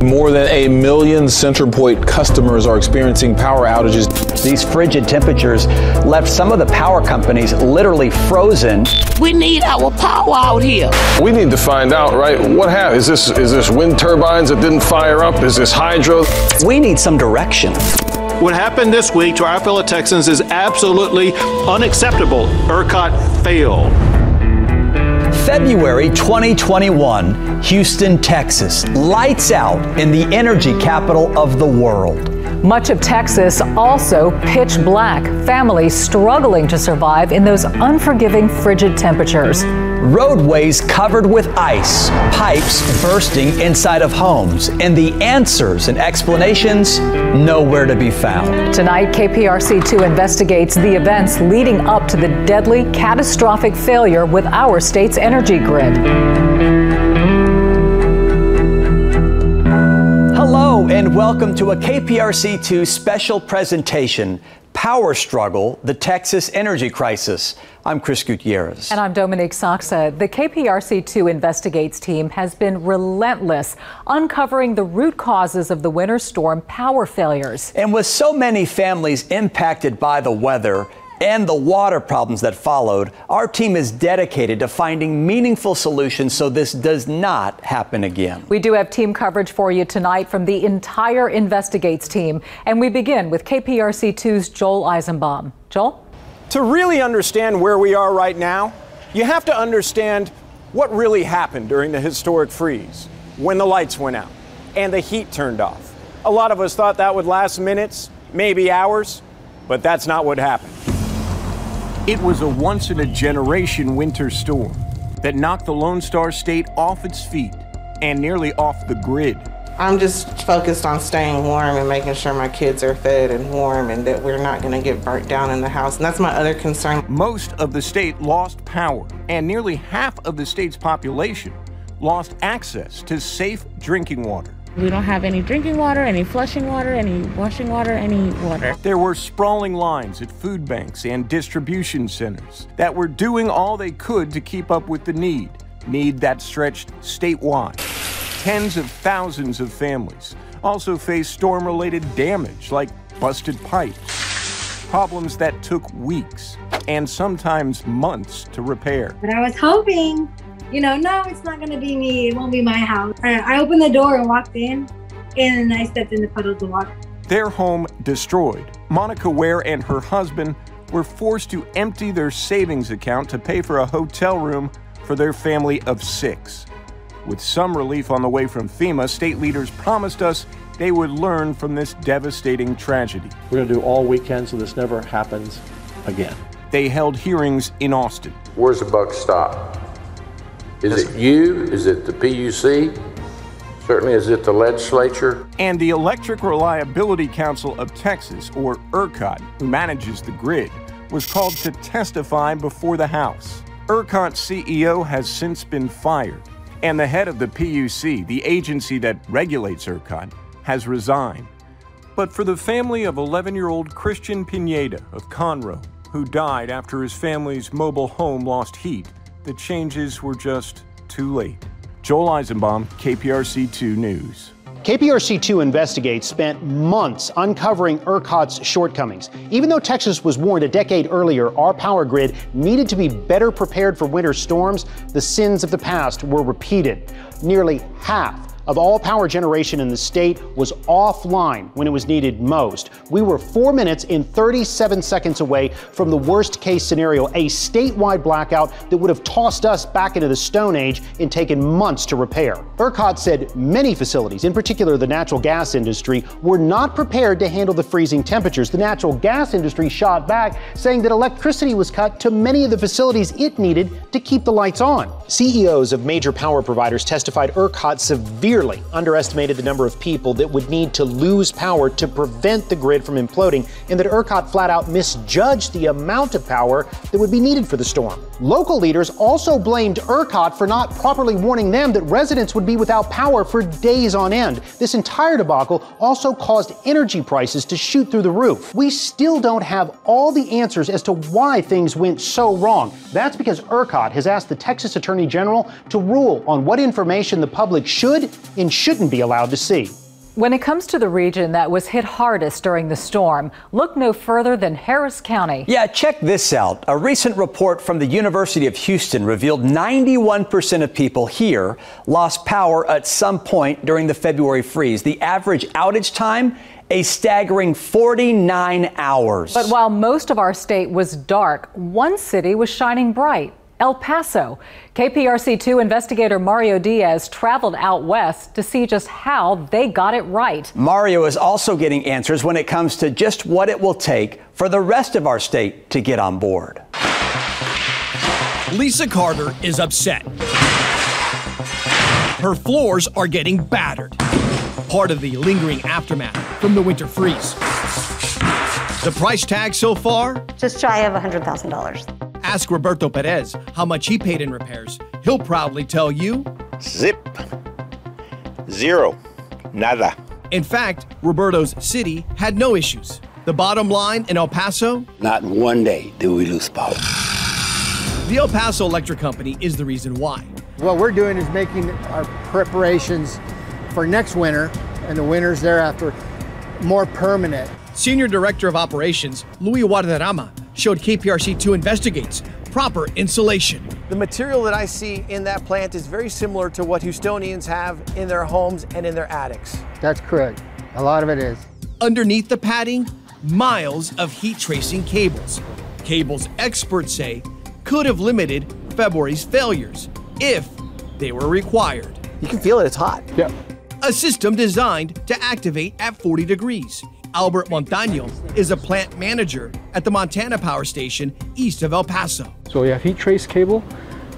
More than 1 million CenterPoint customers are experiencing power outages. These frigid temperatures left some of the power companies literally frozen. We need our power out here. We need to find out, right, what happened? Is this wind turbines that didn't fire up? Is this hydro? We need some direction. What happened this week to our fellow Texans is absolutely unacceptable. ERCOT failed. February 2021, Houston, Texas. Lights out in the energy capital of the world. Much of Texas also pitch black. Families struggling to survive in those unforgiving frigid temperatures. Roadways covered with ice, pipes bursting inside of homes, and the answers and explanations nowhere to be found. Tonight, KPRC2 investigates the events leading up to the deadly, catastrophic failure with our state's energy grid. Hello and welcome to a KPRC2 special presentation, Power Struggle, the Texas Energy Crisis. I'm KRIS Gutierrez. And I'm Dominique Saxa. The KPRC2 Investigates team has been relentless, uncovering the root causes of the winter storm power failures. And with so many families impacted by the weather and the water problems that followed, our team is dedicated to finding meaningful solutions so this does not happen again. We do have team coverage for you tonight from the entire Investigates team. And we begin with KPRC2's Joel Eisenbaum. Joel? To really understand where we are right now, you have to understand what really happened during the historic freeze, when the lights went out and the heat turned off. A lot of us thought that would last minutes, maybe hours, but that's not what happened. It was a once-in-a-generation winter storm that knocked the Lone Star State off its feet and nearly off the grid. I'm just focused on staying warm and making sure my kids are fed and warm and that we're not going to get burnt down in the house. And that's my other concern. Most of the state lost power, and nearly half of the state's population lost access to safe drinking water. We don't have any drinking water, any flushing water, any washing water, any water. There were sprawling lines at food banks and distribution centers that were doing all they could to keep up with the need that stretched statewide. Tens of thousands of families also faced storm-related damage like busted pipes, problems that took weeks and sometimes months to repair. But I was hoping, no, it's not going to be me. It won't be my house. I opened the door and walked in, and I stepped in the puddles of water. Their home destroyed. Monica Ware and her husband were forced to empty their savings account to pay for a hotel room for their family of 6. With some relief on the way from FEMA, state leaders promised us they would learn from this devastating tragedy. We're going to do all we can so this never happens again. They held hearings in Austin. Where's the buck stop? Is it you? Is it the PUC? Certainly, is it the legislature? And the Electric Reliability Council of Texas, or ERCOT, who manages the grid, was called to testify before the House. ERCOT's CEO has since been fired, and the head of the PUC, the agency that regulates ERCOT, has resigned. But for the family of 11-year-old Christian Pineda of Conroe, who died after his family's mobile home lost heat, the changes were just too late. Joel Eisenbaum, KPRC2 News. KPRC2 Investigates spent months uncovering ERCOT's shortcomings. Even though Texas was warned a decade earlier our power grid needed to be better prepared for winter storms, the sins of the past were repeated. Nearly half of all power generation in the state was offline when it was needed most. We were 4 minutes and 37 seconds away from the worst case scenario, a statewide blackout that would have tossed us back into the Stone Age and taken months to repair. ERCOT said many facilities, in particular the natural gas industry, were not prepared to handle the freezing temperatures. The natural gas industry shot back, saying that electricity was cut to many of the facilities it needed to keep the lights on. CEOs of major power providers testified ERCOT severely underestimated the number of people that would need to lose power to prevent the grid from imploding, and that ERCOT flat out misjudged the amount of power that would be needed for the storm. Local leaders also blamed ERCOT for not properly warning them that residents would be without power for days on end. This entire debacle also caused energy prices to shoot through the roof. We still don't have all the answers as to why things went so wrong. That's because ERCOT has asked the Texas Attorney General to rule on what information the public should and shouldn't be allowed to see. When it comes to the region that was hit hardest during the storm, look no further than Harris County. Yeah, check this out. A recent report from the University of Houston revealed 91% of people here lost power at some point during the February freeze. The average outage time, a staggering 49 hours. But while most of our state was dark, one city was shining bright. El Paso. KPRC2 investigator Mario Diaz traveled out west to see just how they got it right. Mario is also getting answers when it comes to just what it will take for the rest of our state to get on board. Lisa Carter is upset. Her floors are getting battered. Part of the lingering aftermath from the winter freeze. The price tag so far? Just shy of $100,000. Ask Roberto Perez how much he paid in repairs. He'll proudly tell you, zip, zero, nada. In fact, Roberto's city had no issues. The bottom line in El Paso? Not one day do we lose power. The El Paso Electric Company is the reason why. What we're doing is making our preparations for next winter and the winters thereafter more permanent. Senior Director of Operations, Luis Guadarrama, showed KPRC2 investigates proper insulation. The material that I see in that plant is very similar to what Houstonians have in their homes and in their attics. That's correct. A lot of it is. Underneath the padding, miles of heat tracing cables. Cables experts say could have limited February's failures if they were required. You can feel it, it's hot. Yep. A system designed to activate at 40 degrees. Albert Montaño is a plant manager at the Montana Power Station east of El Paso. So you have heat trace cable,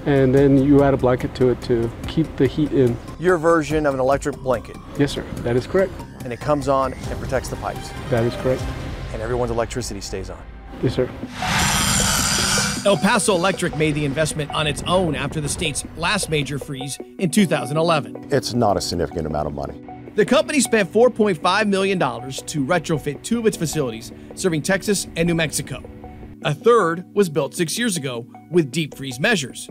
and then you add a blanket to it to keep the heat in. Your version of an electric blanket. Yes, sir. That is correct. And it comes on and protects the pipes. That is correct. And everyone's electricity stays on. Yes, sir. El Paso Electric made the investment on its own after the state's last major freeze in 2011. It's not a significant amount of money. The company spent $4.5 million to retrofit 2 of its facilities serving Texas and New Mexico. A third was built 6 years ago with deep freeze measures.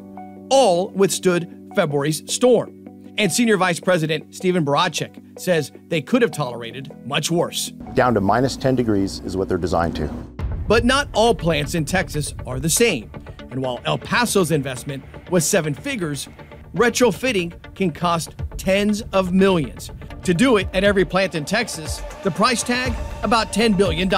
All withstood February's storm. And Senior Vice President Stephen Baracek says they could have tolerated much worse. Down to minus 10 degrees is what they're designed to. But not all plants in Texas are the same. And while El Paso's investment was 7 figures, retrofitting can cost tens of millions. To do it at every plant in Texas, the price tag about $10 billion.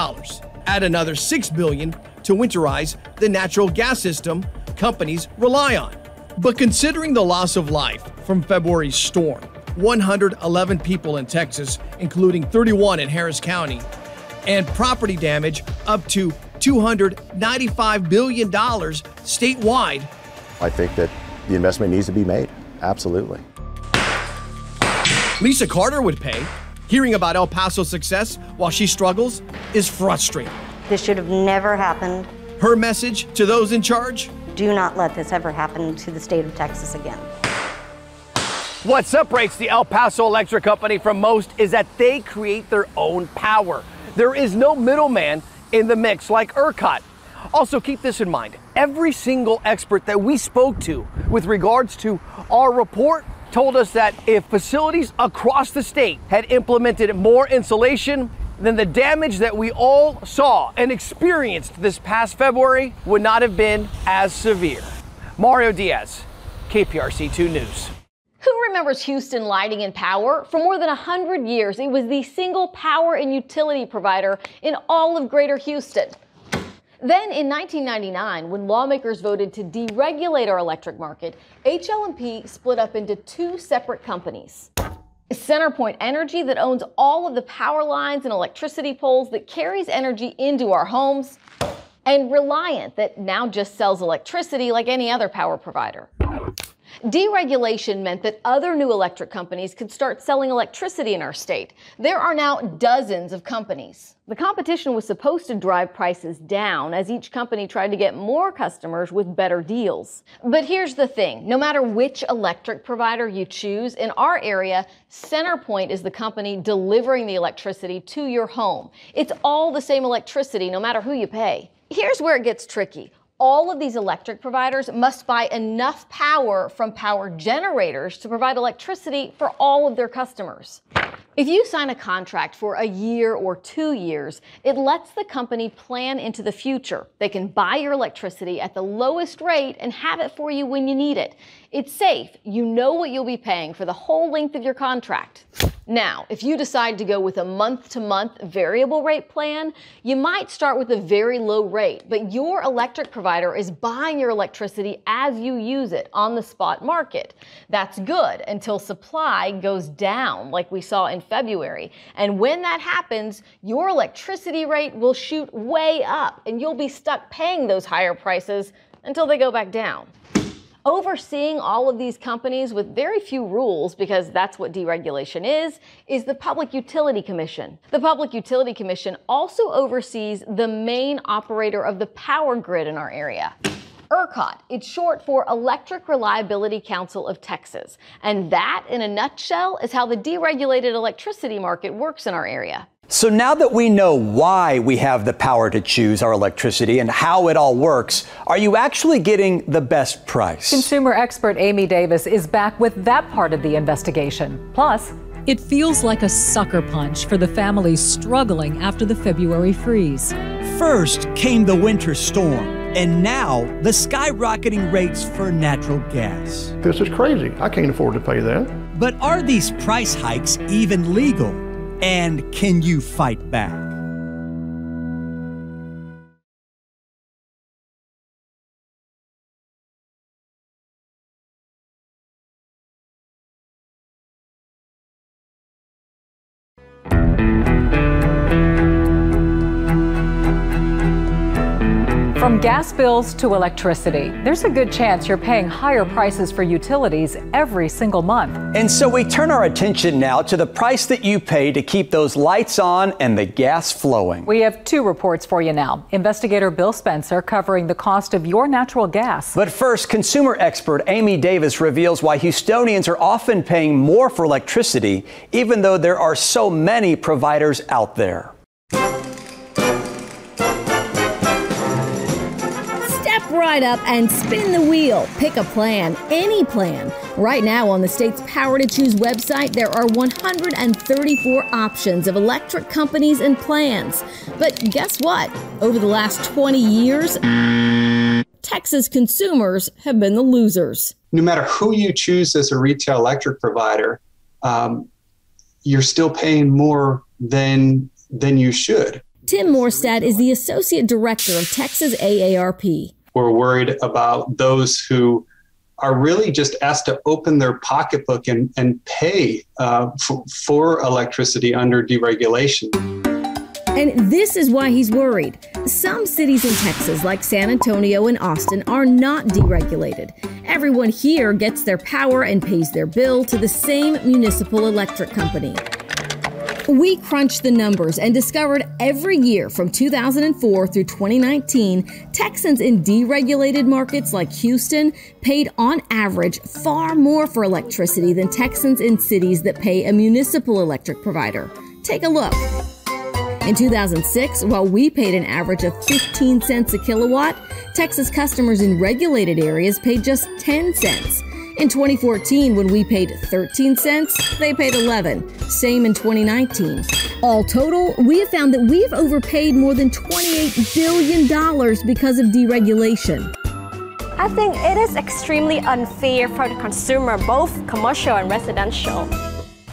Add another $6 billion to winterize the natural gas system companies rely on. But considering the loss of life from February's storm, 111 people in Texas, including 31 in Harris County, and property damage up to $295 billion statewide, I think that the investment needs to be made. Absolutely. Lisa Carter would pay. Hearing about El Paso's success while she struggles is frustrating. This should have never happened. Her message to those in charge? Do not let this ever happen to the state of Texas again. What separates the El Paso Electric Company from most is that they create their own power. There is no middleman in the mix like ERCOT. Also, keep this in mind. Every single expert that we spoke to with regards to our report told us that if facilities across the state had implemented more insulation, then the damage that we all saw and experienced this past February would not have been as severe. Mario Diaz, KPRC2 News. Who remembers Houston Lighting and Power? For more than 100 years, it was the single power and utility provider in all of Greater Houston. Then in 1999, when lawmakers voted to deregulate our electric market, HL&P split up into 2 separate companies. CenterPoint Energy, that owns all of the power lines and electricity poles that carries energy into our homes, and Reliant, that now just sells electricity like any other power provider. Deregulation meant that other new electric companies could start selling electricity in our state. There are now dozens of companies. The competition was supposed to drive prices down as each company tried to get more customers with better deals. But here's the thing, no matter which electric provider you choose, in our area, CenterPoint is the company delivering the electricity to your home. It's all the same electricity no matter who you pay. Here's where it gets tricky. All of these electric providers must buy enough power from power generators to provide electricity for all of their customers. If you sign a contract for a year or 2 years, it lets the company plan into the future. They can buy your electricity at the lowest rate and have it for you when you need it. It's safe. You know what you'll be paying for the whole length of your contract. Now, if you decide to go with a month-to-month variable rate plan, you might start with a very low rate, but your electric provider is buying your electricity as you use it on the spot market. That's good until supply goes down, like we saw in February. And when that happens, your electricity rate will shoot way up, and you'll be stuck paying those higher prices until they go back down. Overseeing all of these companies with very few rules, because that's what deregulation is the Public Utility Commission. The Public Utility Commission also oversees the main operator of the power grid in our area. ERCOT, it's short for Electric Reliability Council of Texas. And that, in a nutshell, is how the deregulated electricity market works in our area. So now that we know why we have the power to choose our electricity and how it all works, are you actually getting the best price? Consumer expert Amy Davis is back with that part of the investigation. Plus, it feels like a sucker punch for the families struggling after the February freeze. First came the winter storm, and now the skyrocketing rates for natural gas. This is crazy. I can't afford to pay that. But are these price hikes even legal? And can you fight back? From gas bills to electricity, there's a good chance you're paying higher prices for utilities every single month. And so we turn our attention now to the price that you pay to keep those lights on and the gas flowing. We have 2 reports for you now. Investigator Bill Spencer covering the cost of your natural gas. But first, consumer expert Amy Davis reveals why Houstonians are often paying more for electricity, even though there are so many providers out there. Right up and spin the wheel. Pick a plan, any plan. Right now on the state's Power to Choose website, there are 134 options of electric companies and plans. But guess what? Over the last 20 years, Texas consumers have been the losers. No matter who you choose as a retail electric provider, you're still paying more than you should. Tim Morstad is the Associate Director of Texas AARP. We're worried about those who are really just asked to open their pocketbook and pay for electricity under deregulation. And this is why he's worried. Some cities in Texas, like San Antonio and Austin, are not deregulated. Everyone here gets their power and pays their bill to the same municipal electric company. We crunched the numbers and discovered every year from 2004 through 2019, Texans in deregulated markets like Houston paid on average far more for electricity than Texans in cities that pay a municipal electric provider. Take a look. In 2006, while we paid an average of 15 cents a kilowatt, Texas customers in regulated areas paid just 10 cents. In 2014, when we paid 13 cents, they paid 11. Same in 2019. All total, we have found that we have overpaid more than $28 billion because of deregulation. I think it is extremely unfair for the consumer, both commercial and residential.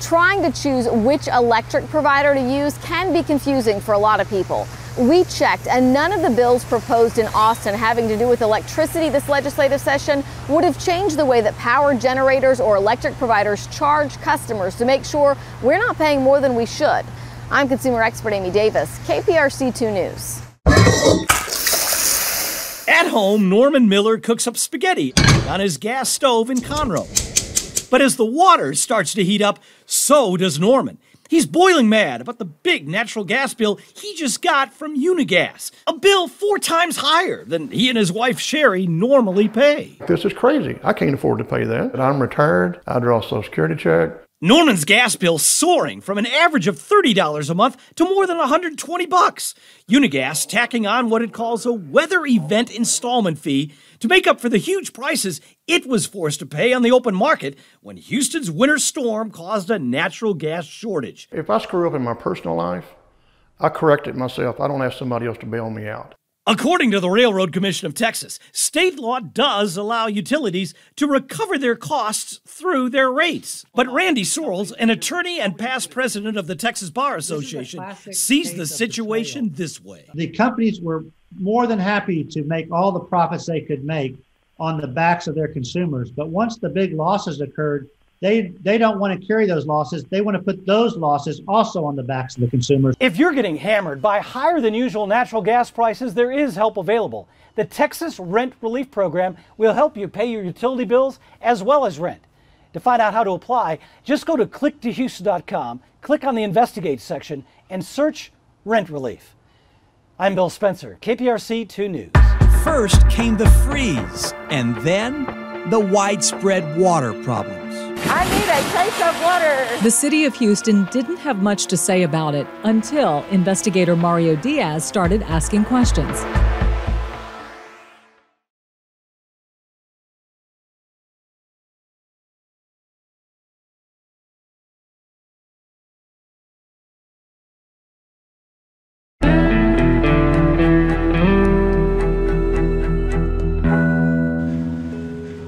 Trying to choose which electric provider to use can be confusing for a lot of people. We checked, and none of the bills proposed in Austin having to do with electricity this legislative session would have changed the way that power generators or electric providers charge customers to make sure we're not paying more than we should. I'm consumer expert Amy Davis, KPRC 2 News. At home, Norman Miller cooks up spaghetti on his gas stove in Conroe. But as the water starts to heat up, so does Norman. He's boiling mad about the big natural gas bill he just got from Unigas, a bill 4 times higher than he and his wife Sherry normally pay. This is crazy. I can't afford to pay that. I'm retired. I draw a Social Security check. Norman's gas bill soaring from an average of $30 a month to more than $120. Unigas tacking on what it calls a weather event installment fee to make up for the huge prices it was forced to pay on the open market when Houston's winter storm caused a natural gas shortage. If I screw up in my personal life, I correct it myself. I don't ask somebody else to bail me out. According to the Railroad Commission of Texas, state law does allow utilities to recover their costs through their rates. But Randy Sorrells, an attorney and past president of the Texas Bar Association, sees the situation this way. The companies were more than happy to make all the profits they could make on the backs of their consumers. But once the big losses occurred, they don't want to carry those losses. They want to put those losses also on the backs of the consumers. If you're getting hammered by higher than usual natural gas prices, there is help available. The Texas Rent Relief Program will help you pay your utility bills as well as rent. To find out how to apply, just go to click2houston.com, click on the Investigate section, and search Rent Relief. I'm Bill Spencer, KPRC 2 News. First came the freeze, and then the widespread water problems. I need a taste of water. The city of Houston didn't have much to say about it until investigator Mario Diaz started asking questions.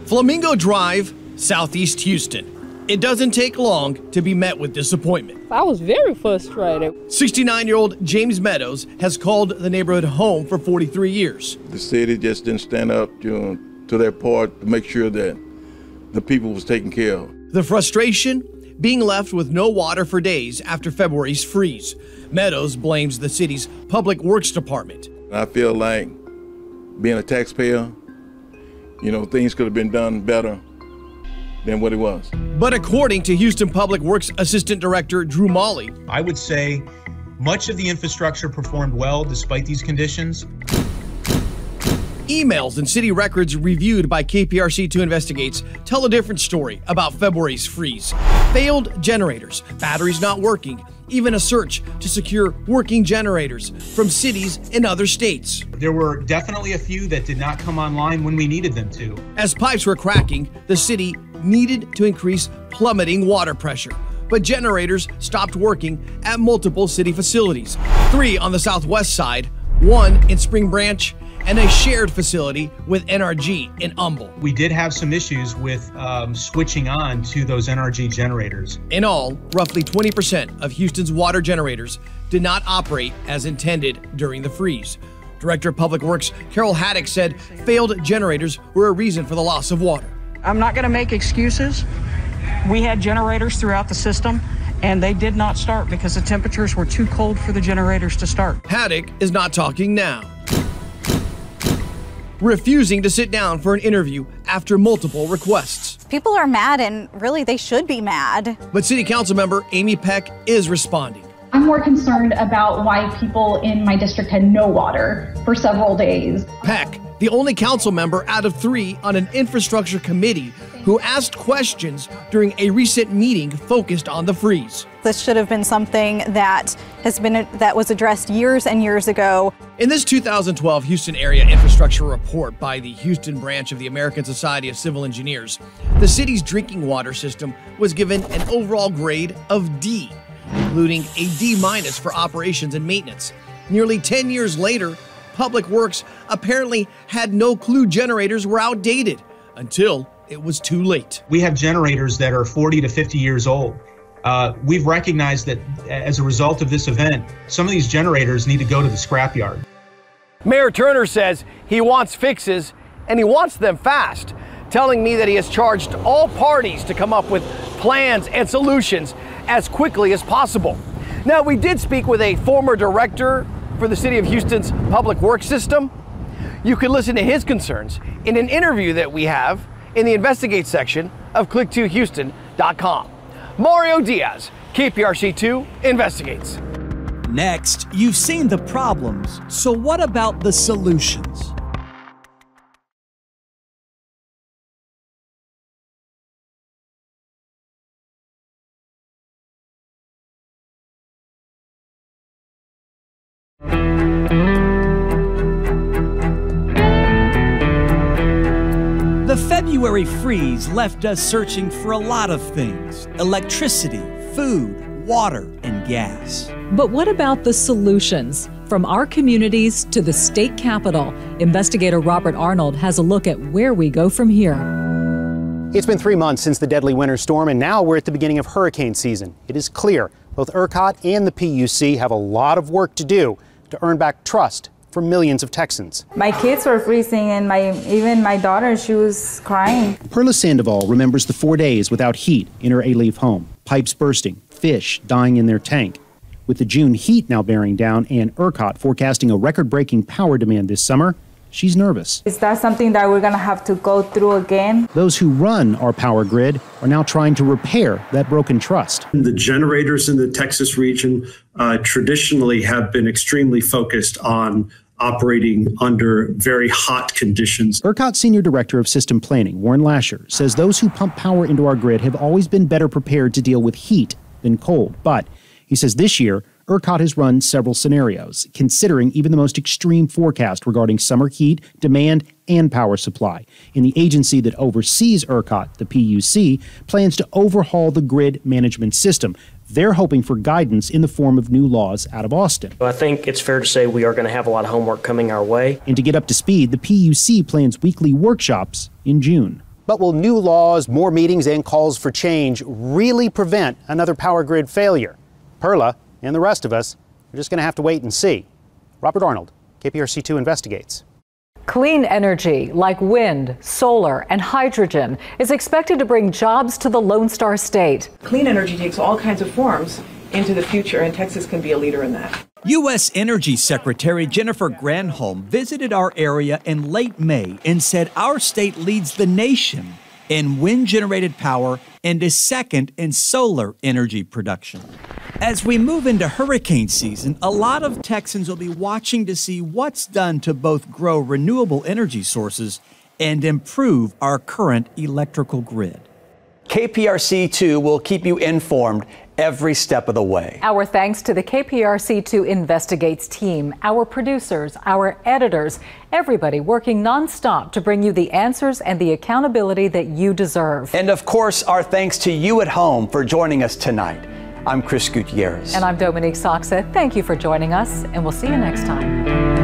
Flamingo Drive, Southeast Houston. It doesn't take long to be met with disappointment. I was very frustrated. 69-year-old James Meadows has called the neighborhood home for 43 years. The city just didn't stand up to their part to make sure that the people was taken care of. The frustration? Being left with no water for days after February's freeze. Meadows blames the city's Public Works Department. I feel like being a taxpayer, things could have been done better than what it was. But according to Houston Public Works Assistant Director Drew Mawley, I would say much of the infrastructure performed well despite these conditions. Emails and city records reviewed by KPRC2 Investigates tell a different story about February's freeze. Failed generators, batteries not working, even a search to secure working generators from cities in other states. There were definitely a few that did not come online when we needed them to. As pipes were cracking, the city needed to increase plummeting water pressure. But generators stopped working at multiple city facilities. 3 on the southwest side, 1 in Spring Branch, and a shared facility with NRG in Humble. We did have some issues with switching on to those NRG generators. In all, roughly 20% of Houston's water generators did not operate as intended during the freeze. Director of Public Works Carol Haddock said failed generators were a reason for the loss of water. I'm not going to make excuses. We had generators throughout the system, and they did not start because the temperatures were too cold for the generators to start. Haddock is not talking now, refusing to sit down for an interview after multiple requests. People are mad, and really they should be mad. But City Council member Amy Peck is responding. I'm more concerned about why people in my district had no water for several days. Peck, the only council member out of 3 on an infrastructure committee who asked questions during a recent meeting focused on the freeze. This should have been something that was addressed years and years ago. In this 2012 Houston Area Infrastructure Report by the Houston branch of the American Society of Civil Engineers, the city's drinking water system was given an overall grade of D, including a D- for operations and maintenance. Nearly 10 years later, Public Works apparently had no clue generators were outdated until it was too late. We have generators that are 40 to 50 years old. We've recognized that as a result of this event, some of these generators need to go to the scrapyard. Mayor Turner says he wants fixes and he wants them fast, telling me that he has charged all parties to come up with plans and solutions as quickly as possible. Now, we did speak with a former director for the City of Houston's public works system. You can listen to his concerns in an interview that we have in the Investigate section of click2houston.com. Mario Diaz, KPRC2 Investigates. Next, you've seen the problems, so what about the solutions? February freeze left us searching for a lot of things: electricity, food, water, and gas. But what about the solutions? From our communities to the state capitol, investigator Robert Arnold has a look at where we go from here. It's been 3 months since the deadly winter storm, and now we're at the beginning of hurricane season. It is clear both ERCOT and the PUC have a lot of work to do to earn back trust for millions of Texans. My kids were freezing, and even my daughter, she was crying. Perla Sandoval remembers the 4 days without heat in her A-Leaf home. Pipes bursting, fish dying in their tank. With the June heat now bearing down and ERCOT forecasting a record-breaking power demand this summer, she's nervous. Is that something that we're going to have to go through again? Those who run our power grid are now trying to repair that broken trust. The generators in the Texas region traditionally have been extremely focused on operating under very hot conditions. ERCOT Senior Director of System Planning, Warren Lasher, says those who pump power into our grid have always been better prepared to deal with heat than cold. But he says this year, ERCOT has run several scenarios, considering even the most extreme forecast regarding summer heat, demand, and power supply. And the agency that oversees ERCOT, the PUC, plans to overhaul the grid management system. They're hoping for guidance in the form of new laws out of Austin. I think it's fair to say we are going to have a lot of homework coming our way. And to get up to speed, the PUC plans weekly workshops in June. But will new laws, more meetings, and calls for change really prevent another power grid failure? Perla and the rest of us are just going to have to wait and see. Robert Arnold, KPRC2 investigates. Clean energy like wind, solar, and hydrogen is expected to bring jobs to the Lone Star State. Clean energy takes all kinds of forms into the future, and Texas can be a leader in that. U.S. Energy Secretary Jennifer Granholm visited our area in late May and said our state leads the nation in wind-generated power and is second in solar energy production. As we move into hurricane season, a lot of Texans will be watching to see what's done to both grow renewable energy sources and improve our current electrical grid. KPRC2 will keep you informed every step of the way. Our thanks to the KPRC2 Investigates team, our producers, our editors, everybody working nonstop to bring you the answers and the accountability that you deserve. And of course, our thanks to you at home for joining us tonight. I'm KRIS Gutierrez. And I'm Dominique Saxa. Thank you for joining us, and we'll see you next time.